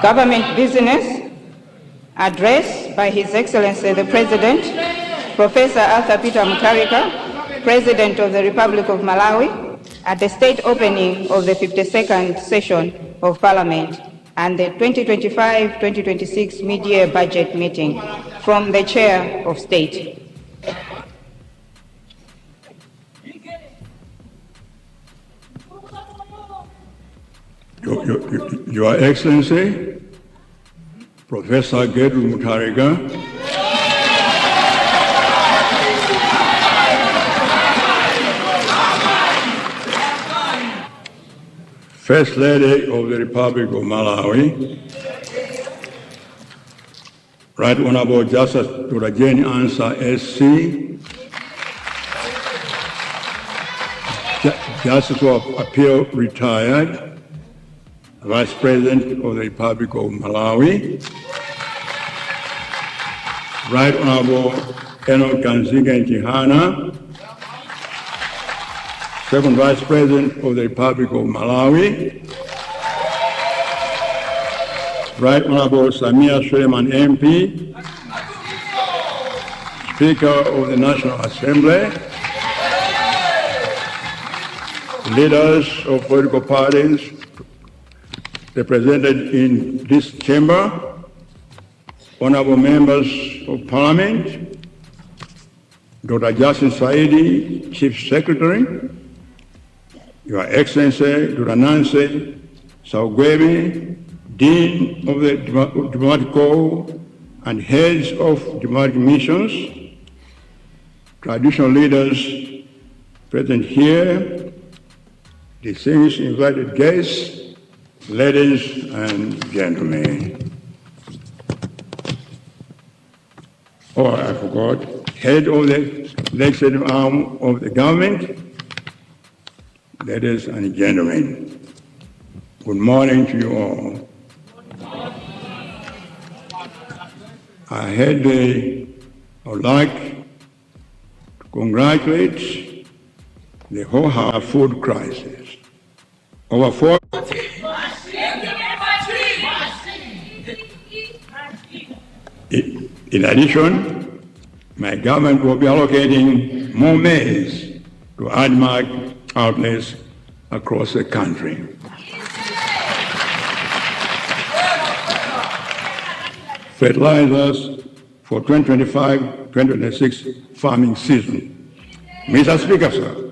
Government business address by His Excellency the President, Professor Arthur Peter Mutharika, President of the Republic of Malawi, at the state opening of the 52nd session of Parliament and the 2025-2026 mid-year budget meeting from the Chair of State. Your Excellency, Professor Mutharika, First Lady of the Republic of Malawi, Right Honorable Justice Dr. Jane Ansah SC, Justice of Appeal retired, Vice President of the Republic of Malawi, Right Honorable Enoch Kanziga Ntihana, Second Vice President of the Republic of Malawi, Right Honorable Samia Suleiman MP, Speaker of the National Assembly, leaders of political parties represented in this chamber, honorable members of Parliament, Dr. Justin Saidi, Chief Secretary, Your Excellency Dr. Nancy Saugwemi, Dean of the Diplomatic Corps and heads of diplomatic missions, traditional leaders present here, distinguished invited guests, ladies and gentlemen. Oh, I forgot, head of the legislative arm of the government, ladies and gentlemen, good morning to you all. I would like to congratulate the whole food crisis. Over 4 In addition, my government will be allocating more maize to ADMAC outlets across the country. Fertilizers for 2025-2026 farming season. Mr. Speaker, sir,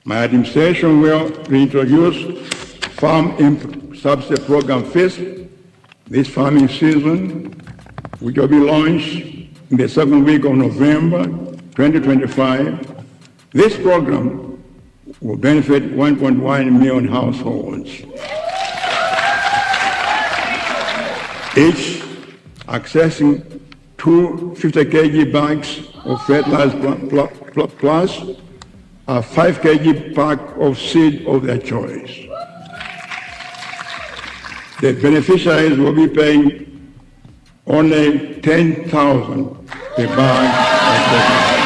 my administration will reintroduce Farm Input Subsidy Program first this farming season, which will be launched in the second week of November 2025. This program will benefit 1.1 million households, each accessing 2 50 kg bags of fertilizer plus a 5 kg pack of seed of their choice. The beneficiaries will be paying only 10,000 per bag of fertilizer.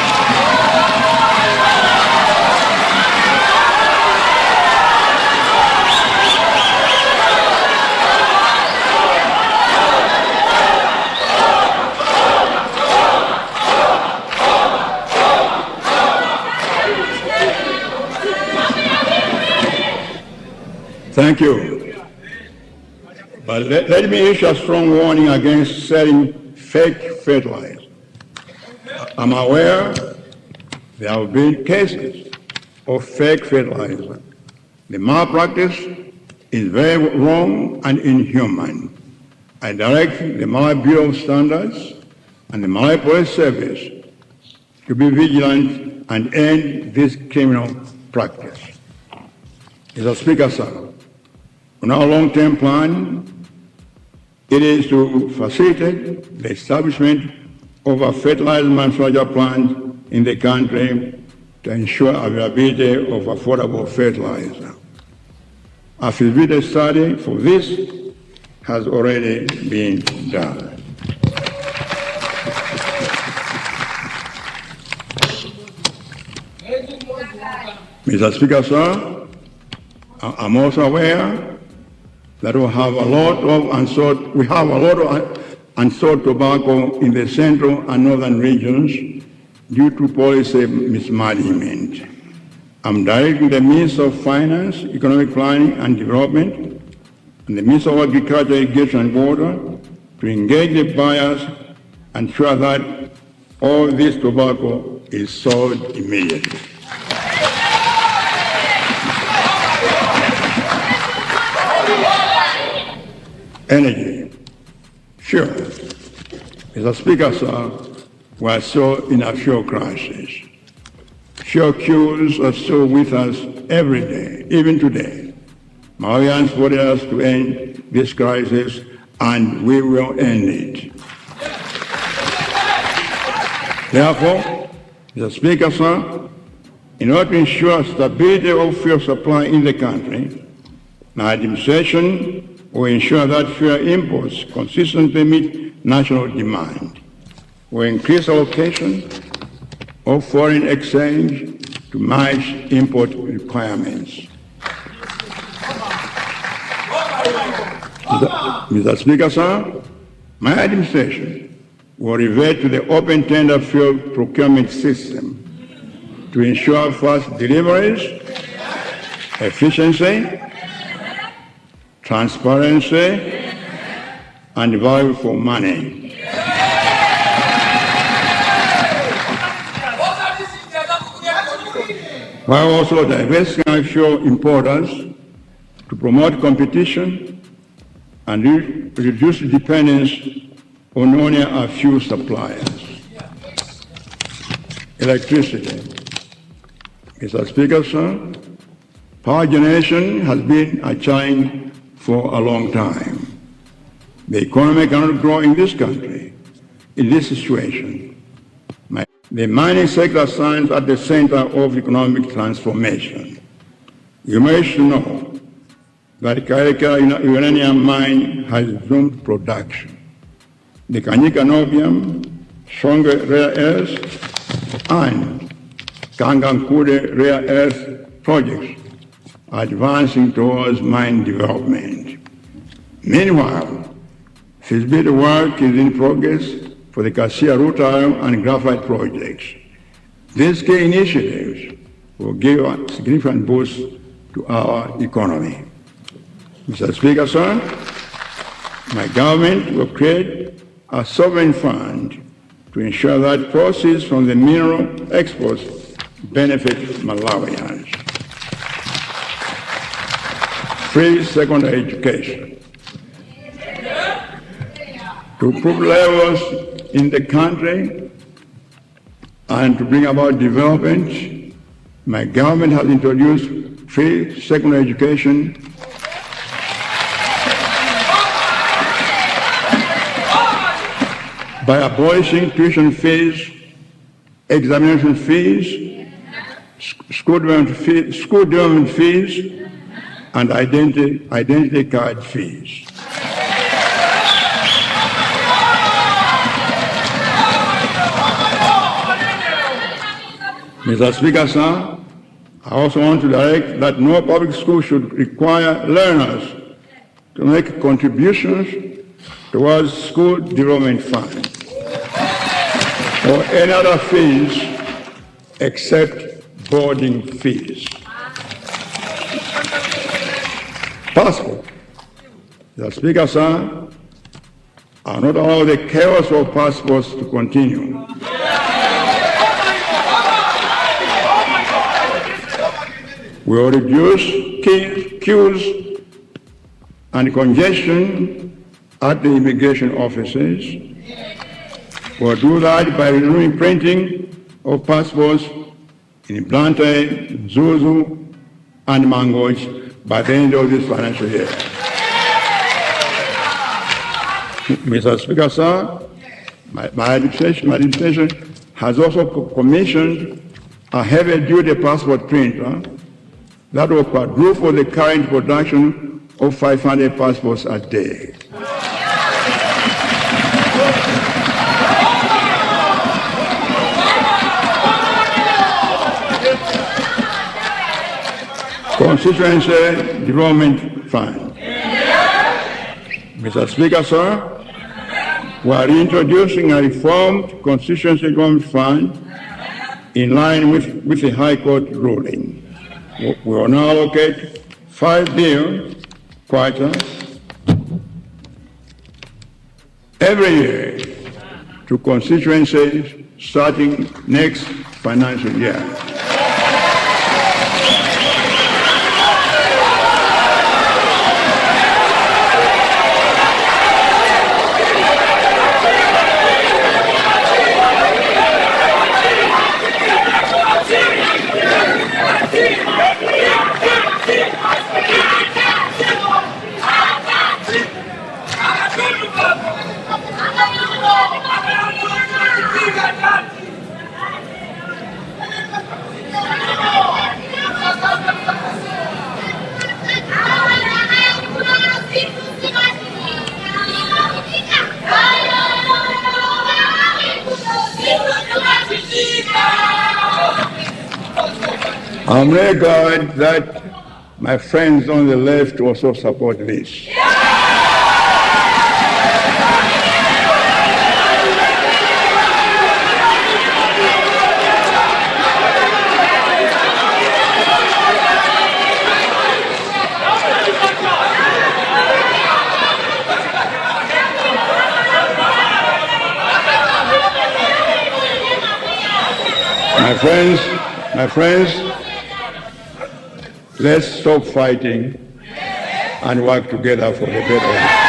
Thank you. But let me issue a strong warning against selling fake fertilizer. I'm aware there have been cases of fake fertilizer. The malpractice is very wrong and inhuman. I direct the Malawi Bureau of Standards and the Malawi Police Service to be vigilant and end this criminal practice. Mr. Speaker, sir, on our long-term plan, it is to facilitate the establishment of a fertilizer manufacture plant in the country to ensure availability of affordable fertilizer. A feasibility study for this has already been done. Mr. Speaker, sir, I'm also aware that we have a lot of unsold tobacco in the central and northern regions due to policy mismanagement. I'm directing the Minister of Finance, Economic Planning and Development, and the Minister of Agriculture, Irrigation and Water to engage the buyers and ensure that all this tobacco is sold immediately. Energy. Sure. Mr. Speaker, sir, we are still in a fuel crisis. Fuel queues are still with us every day, even today. Malawians voted us to end this crisis, and we will end it. Therefore, Mr. Speaker, sir, in order to ensure stability of fuel supply in the country, my administration will ensure that fuel imports consistently meet national demand. Will increase allocation of foreign exchange to match import requirements. Mr. Speaker, sir, my administration will revert to the open tender fuel procurement system to ensure fast deliveries, efficiency, transparency, and value for money. While also diversifying fuel importers to promote competition and reduce dependence on only a few suppliers. Electricity. Mr. Speaker, sir, power generation has been a challenge for a long time. The economy cannot grow in this country in this situation. The mining sector stands at the center of economic transformation. You must know that Karika uranium mine has resumed production. The Kanyika Nobium, Songa rare earths, and Kangankude rare earth projects are advancing towards mine development. Meanwhile, feasibility work is in progress for the Cassia rutile and graphite projects. These key initiatives will give a significant boost to our economy. Mr. Speaker, sir, my government will create a sovereign fund to ensure that proceeds from the mineral exports benefit Malawians. Free secondary education. To improve levels in the country and to bring about development, my government has introduced free secondary education by abolishing tuition fees, examination fees, school development fees, and identity card fees. Mr. Speaker, sir, I also want to direct that no public school should require learners to make contributions towards school development fund or any other fees except boarding fees. Passport. Mr. Speaker, sir, I will not allow the chaos of passports to continue. We will reduce queues and congestion at the immigration offices. We will do that by resuming printing of passports in Blantyre, Zuzu, and Mangoch by the end of this financial year. Mr. Speaker, sir, my administration has also commissioned a heavy-duty passport printer that will quadruple the current production of 500 passports a day. Constituency Development Fund. Mr. Speaker, sir, we are introducing a reformed Constituency Development Fund in line with the High Court ruling. We will now allocate 5 billion kwacha every year to constituencies starting next financial year. I'm very glad that my friends on the left also support this. My friends, let's stop fighting and work together for the better.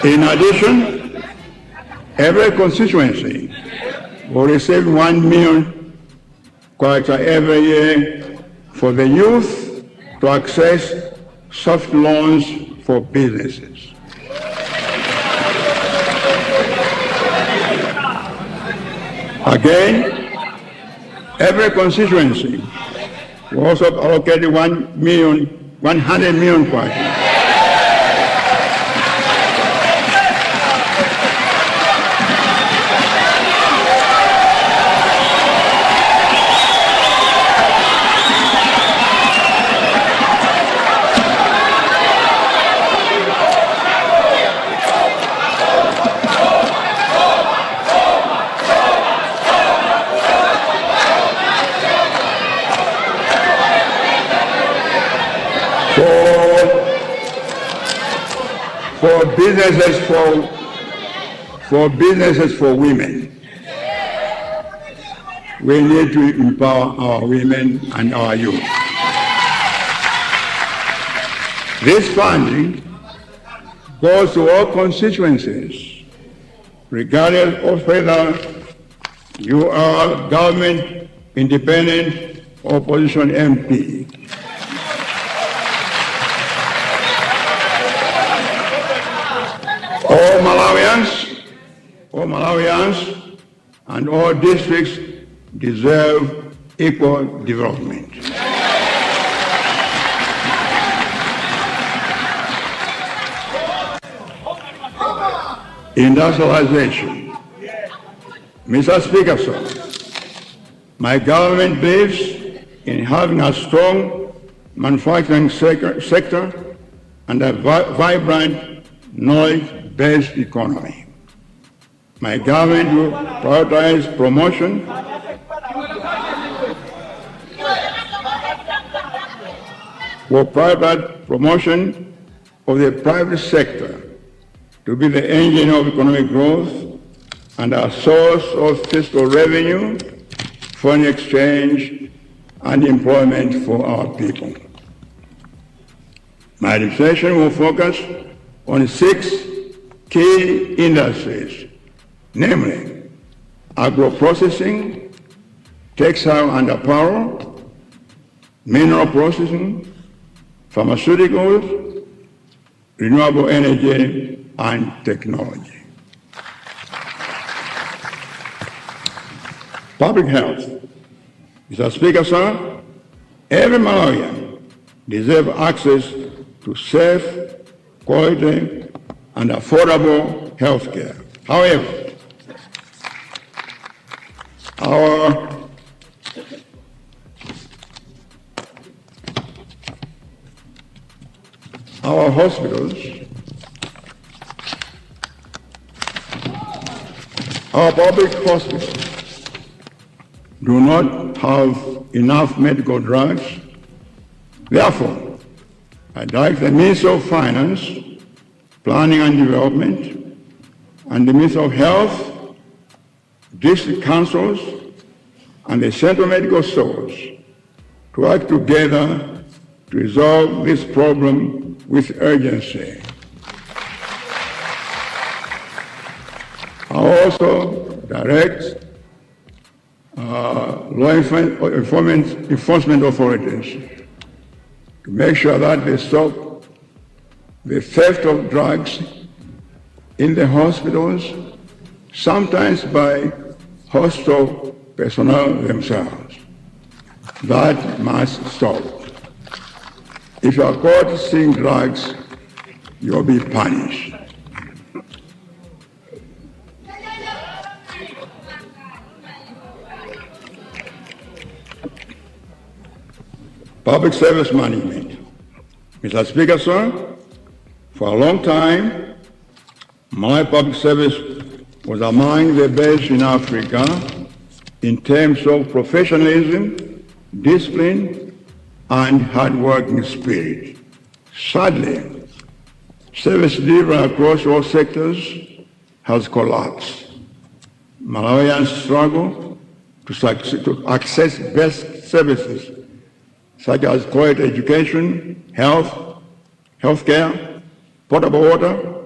In addition, every constituency will receive 1 million kwacha every year for the youth to access soft loans for businesses. Again, every constituency will also allocate 100 million kwacha. For businesses for women. We need to empower our women and our youth. This funding goes to all constituencies, regardless of whether you are government, independent, or opposition MP. All Malawians and all districts deserve equal development. Industrialization. Mr. Speaker, sir, my government believes in having a strong manufacturing sector and a vibrant knowledge-based economy. My government will prioritize promotion of the private sector to be the engine of economic growth and a source of fiscal revenue, foreign exchange, and employment for our people. My administration will focus on 6 key industries, namely agro-processing, textile and apparel, mineral processing, pharmaceuticals, renewable energy, and technology. Public health. Mr. Speaker, sir, every Malawian deserves access to safe, quality, and affordable health care. However, our hospitals, our public hospitals do not have enough medical drugs. Therefore, I direct the Minister of Finance, Planning and Development, and the Minister of Health, district councils, and the central medical stores to work together to resolve this problem with urgency. I also direct law enforcement authorities to make sure that they stop the theft of drugs in the hospitals, sometimes by hospital personnel themselves. That must stop. If you are caught stealing drugs, you'll be punished. Public service management. Mr. Speaker, sir, for a long time, my public service was among the best in Africa in terms of professionalism, discipline, and hard-working spirit. Sadly, service delivery across all sectors has collapsed. Malawians struggle to access best services such as quality education, healthcare, potable water,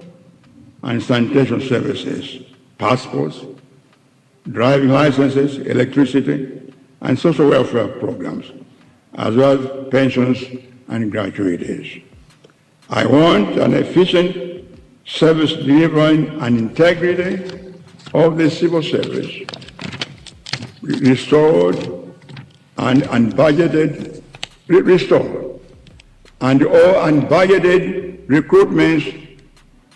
and sanitation services, passports, driving licenses, electricity, and social welfare programs, as well as pensions and gratuities. I want an efficient service delivery and integrity of the civil service restored and all unbudgeted recruitments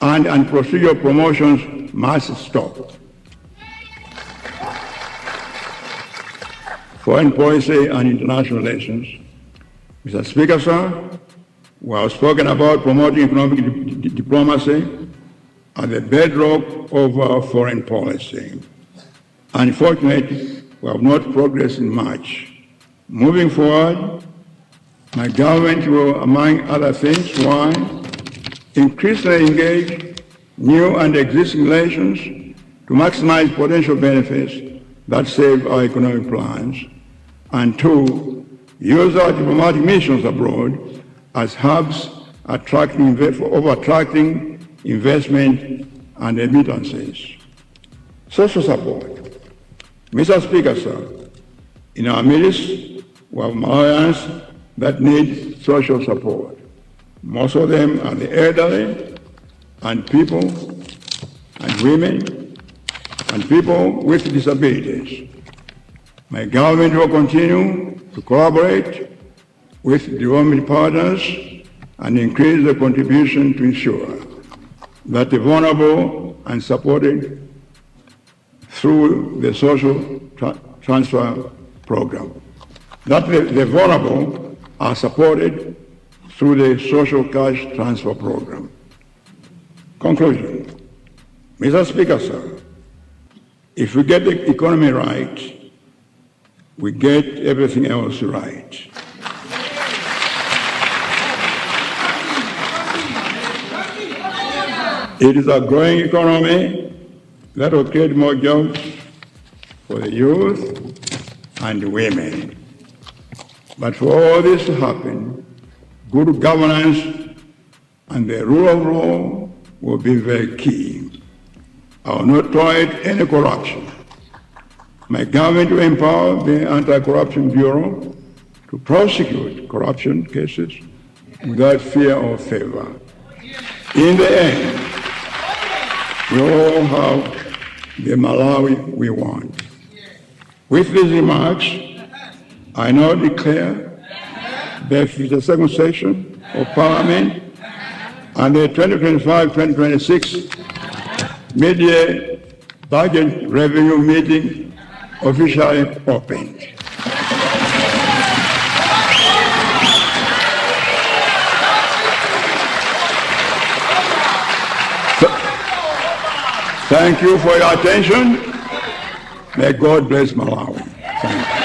and procedural promotions must stop. Foreign policy and international relations. Mr. Speaker, sir, we have spoken about promoting economic diplomacy as the bedrock of our foreign policy. Unfortunately, we have not progressed much. Moving forward, my government will, among other things, one, increasingly engage new and existing relations to maximize potential benefits that save our economic plans, and two, use our diplomatic missions abroad as hubs attracting investment and remittances. Social support. Mr. Speaker, sir, in our midst, we have Malawians that need social support. Most of them are the elderly and people and women and people with disabilities. My government will continue to collaborate with development partners and increase the contribution to ensure that the vulnerable are supported through the social transfer program. That the vulnerable are supported through the social cash transfer program. Conclusion. Mr. Speaker, sir, if we get the economy right, we get everything else right. It is a growing economy that will create more jobs for the youth and the women. But for all this to happen, good governance and the rule of law will be very key. I will not tolerate any corruption. My government will empower the Anti-Corruption Bureau to prosecute corruption cases without fear or favor. In the end, we all have the Malawi we want. With these remarks, I now declare the 52nd session of Parliament and the 2025-2026 mid-year budget revenue meeting officially opened. Thank you for your attention. May God bless Malawi. Thank you.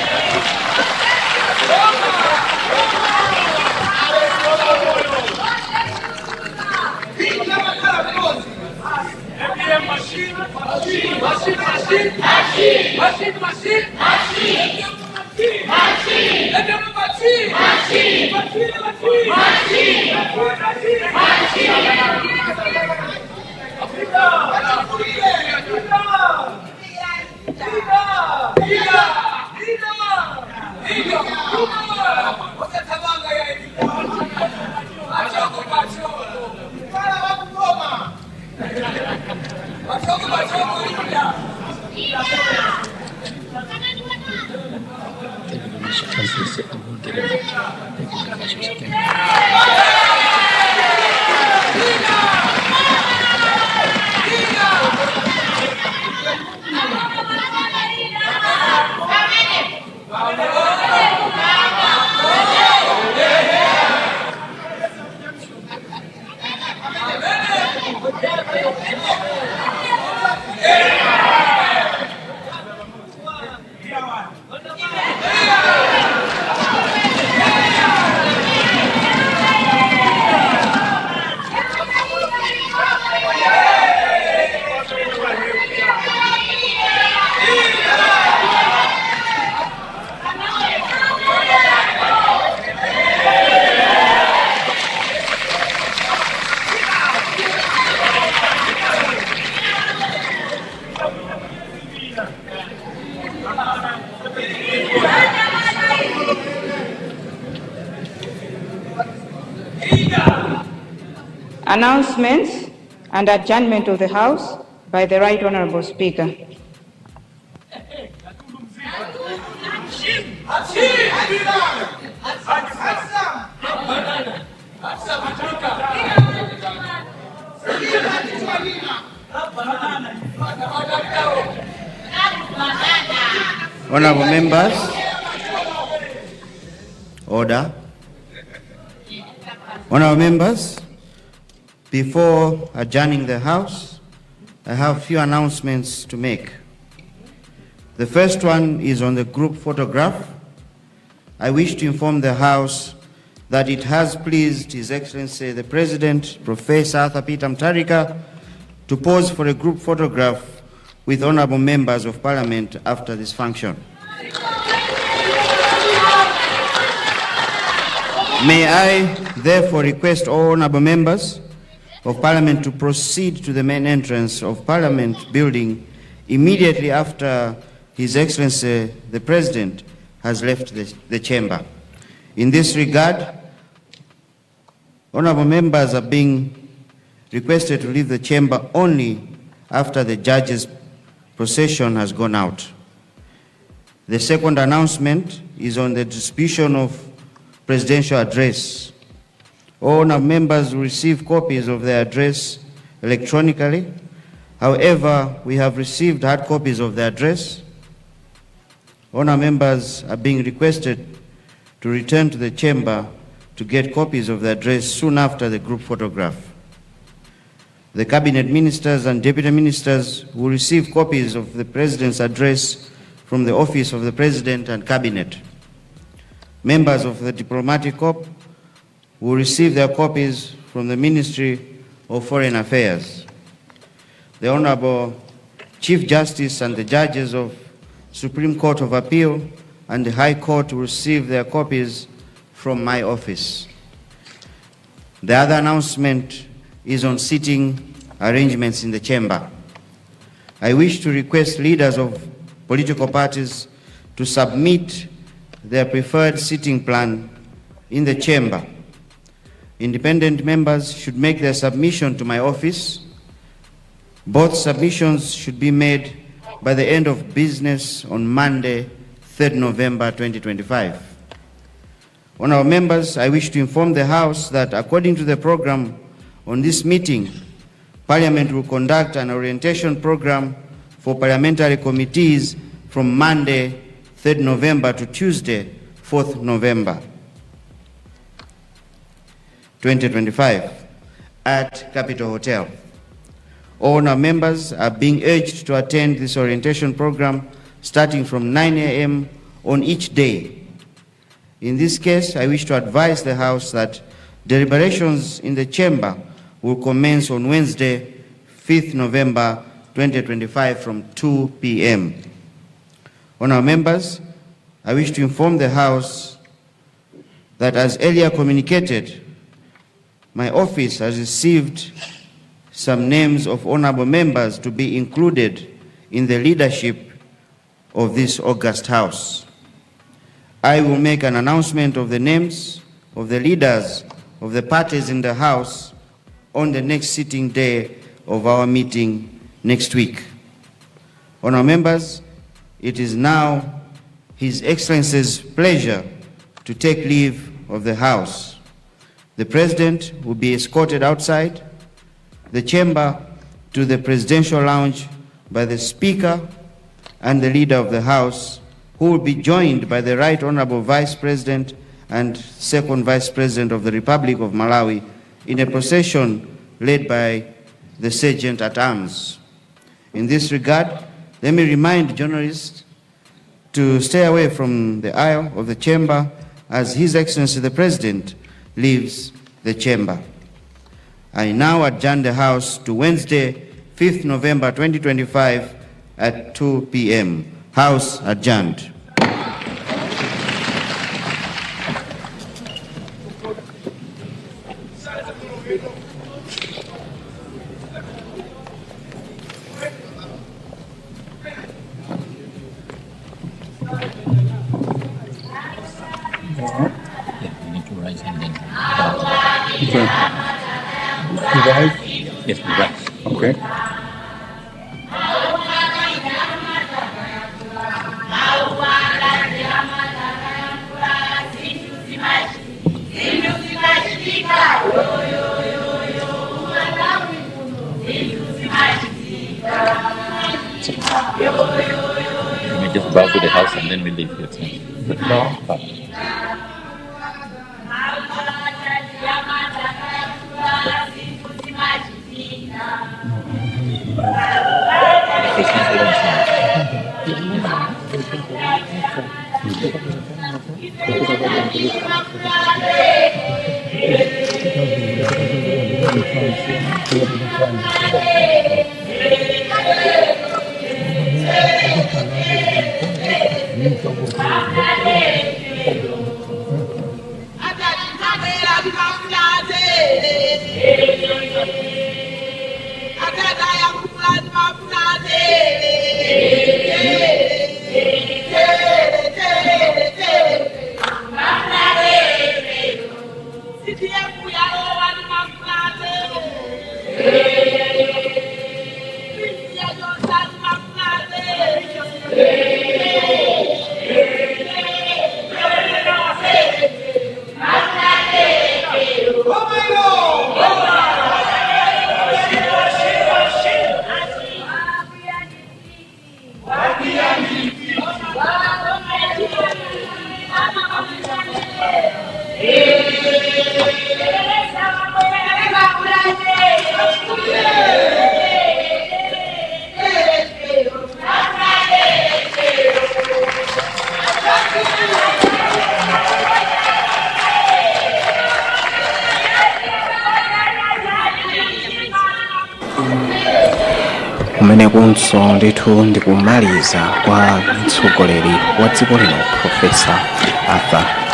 Announcements and adjournment of the House by the Right Honourable Speaker. Honourable members, order. Honourable members, before adjourning the House, I have a few announcements to make. The first one is on the group photograph. I wish to inform the House that it has pleased His Excellency the President, Professor Mutharika, to pose for a group photograph with honourable members of Parliament after this function. May I therefore request all honourable members of Parliament to proceed to the main entrance of Parliament building immediately after His Excellency the President has left the chamber. In this regard, honourable members are being requested to leave the chamber only after the judge's procession has gone out. The second announcement is on the distribution of presidential address. All members will receive copies of their address electronically. However, we have received hard copies of the address. All members are being requested to return to the chamber to get copies of the address soon after the group photograph. The cabinet ministers and deputy ministers will receive copies of the President's address from the Office of the President and Cabinet. Members of the diplomatic corps will receive their copies from the Ministry of Foreign Affairs. The Honorable Chief Justice and the judges of Supreme Court of Appeal and the High Court will receive their copies from my office. The other announcement is on seating arrangements in the chamber. I wish to request leaders of political parties to submit their preferred sitting plan in the chamber. Independent members should make their submission to my office. Both submissions should be made by the end of business on Monday, 3rd November 2025. Honourable members, I wish to inform the House that according to the program on this meeting, Parliament will conduct an orientation program for parliamentary committees from Monday, 3rd November to Tuesday, 4th November 2025 at Capitol Hotel. All our members are being urged to attend this orientation program starting from 9 a.m. on each day. In this case, I wish to advise the House that deliberations in the chamber will commence on Wednesday, 5th November 2025 from 2 p.m. Honourable members, I wish to inform the House that as earlier communicated, my office has received some names of honourable members to be included in the leadership of this august House. I will make an announcement of the names of the leaders of the parties in the House on the next sitting day of our meeting next week. Honourable members, it is now His Excellency's pleasure to take leave of the House. The President will be escorted outside the chamber to the Presidential Lounge by the Speaker and the Leader of the House, who will be joined by the Right Honourable Vice President and Second Vice President of the Republic of Malawi in a procession led by the Sergeant at Arms. In this regard, let me remind journalists to stay away from the aisle of the chamber as His Excellency the President leaves the chamber. I now adjourn the House to Wednesday, 5th November 2025 at 2 p.m. House adjourned. Yes, right. Okay. We just bow to the House and then we leave here. No. Umene kunso ndithu ndikumaliza kwa mtsogoleri wa dziko lino Profesa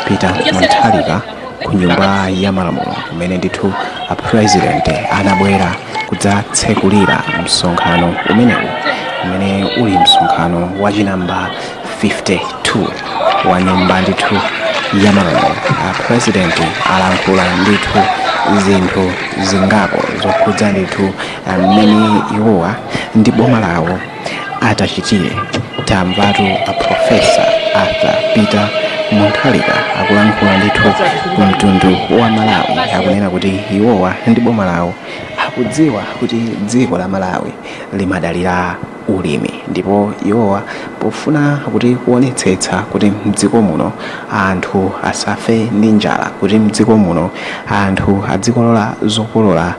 Peter Mutharika ku nyumba ya malamulo umene ndithu a president anabwera kudzatsekulira msonkhano umenewu umene uli msonkhano wa chinamba 52 wa nyumba ndithu ya malamulo president alankhula ndithu zinthu zingapo zokhudza ndithu mmene iwowa ndi boma lawo atachitire. Tamvatu Profesa Arthur Peter Mutharika akulankhula ndithu kumtundu wa Malawi, akunena kuti iwowa ndi boma lawo akudziwa kuti dziko la Malawi limadalira ulimi, ndipo iwowa pofuna kuti kuonetsetsa kuti mdziko muno anthu asafe ndi njala, kuti mdziko muno anthu adzikolola zokolola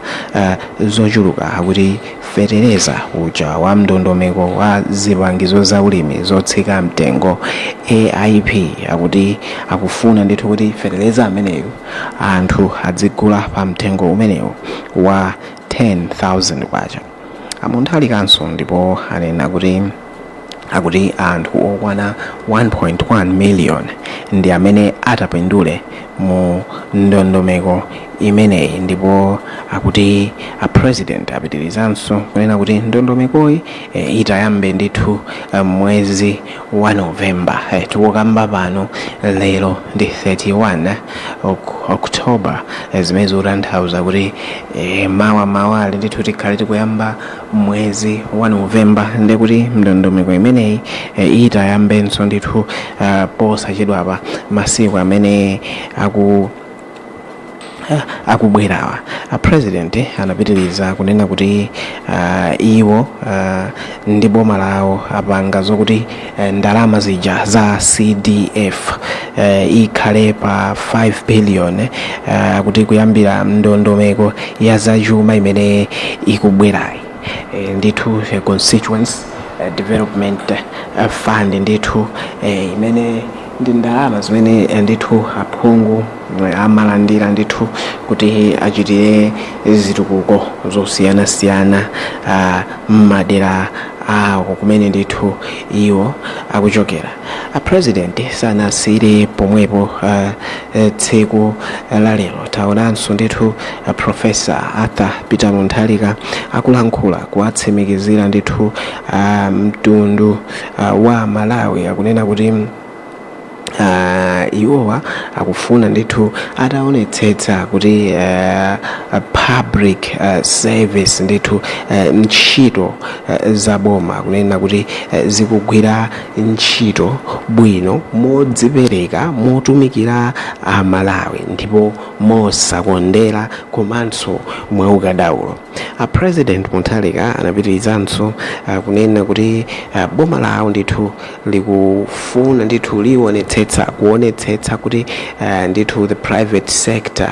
zochuluka, kuti fetereza uja wa mndondomeko wa zipangizo za ulimi zotsika mtengo AIP akuti akufuna ndithu kuti fetereza ameneyo anthu adzigula pa mtengo umenewo wa 10,000 kwacha. Mutharikanso ndipo anena kuti anthu okwana 1.1 million ndi amene atapindule mu ndondomeko imeneyi, ndipo akuti a president apitirizanso kunena kuti ndondomekoyi itayambe ndithu mwezi wa Novemba. Tikukamba pano lero ndi 31 October, zimene zikutanthauza kuti mawa ndithu tikhale tikuyamba mwezi wa Novemba, ndi kuti ndondomeko imeneyi itayambenso ndithu posachedwapa masiku amene akubwerawa. President anapitiriza kunena kuti iwo ndi boma lawo apanga zokuti ndalama zija za CDF ikhale pa 5 billion kuti kuyambira ndondomeko ya zachuma imene ikubwerayi ndithu Constituency Development Fund ndithu imene ndi ndalama zimene ndithu aphungu amalandira ndithu kuti achitire zitukuko zosiyanasiyana m'madera awo kumene ndithu iwo akuchokera. President sanasire pomwepo tsiku la lero taonanso ndithu Profesa Arthur Peter Mutharika akulankhula kuwatsimikizira ndithu mtundu wa Malawi, akunena kuti iwowa akufuna ndithu ataonetsetsa kuti public service ndithu ntchito za boma, kunena kuti zikugwira ntchito bwino modzipereka motumikira Malawi ndipo mosakondera komanso mwaukadaulo. President Mutharika anapitirizanso kunena kuti boma lawo ndithu likufuna ndithu kuonetsetsa kuti ndithu the private sector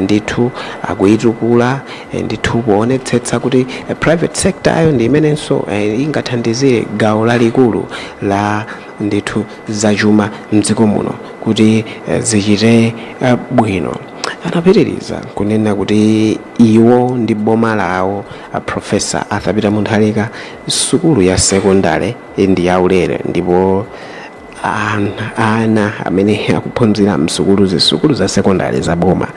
ndithu akuitukula, ndithu kuonetsetsa kuti private sector ayo ndi imenenso ingathandizire gawo lalikulu la ndithu zachuma mdziko muno kuti zichite bwino. Anapitiriza kunena kuti iwo ndi boma lawo Profesa Arthur Peter Mutharika sukulu ya sekondari ndi yaulere, ndipo ana amene akuphunzira msukulu za sekondari za boma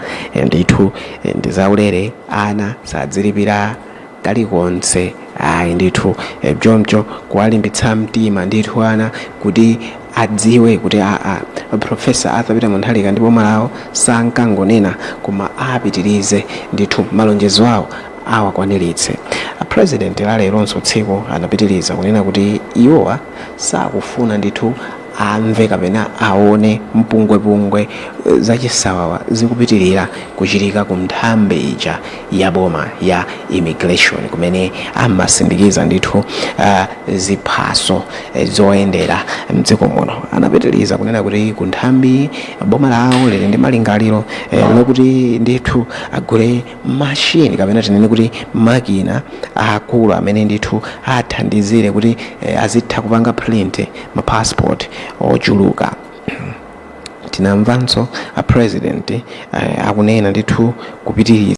ndithu ndi zaulere, ana sadzilipira kalikonse ayi ndithu choncho kuwalimbitsa mtima ndithu ana kuti adziwe kuti Profesa Arthur Peter Mutharika ndi boma lawo sankangonena koma apitirize ndithu malonjezo awo awakwaniritse. President Leronso tsiku anapitiriza kunena kuti iwowa sakufuna ndithu amve kapena aone mpungwepungwe zachisawawa zikupitirira kuchitika ku nthambi ija ya boma ya immigration kumene amasindikiza ndithu ziphaso zoyendera mdziko muno. Anapitiriza kunena kuti ku nthambi boma lawo lili ndi malingaliro lokuti ndithu agule machine kapena tinene kuti makina akulu amene ndithu athandizire kuti azitha kupanga print ma passport ochuluka. Tinamvanso President akunena ndithu kupitiriza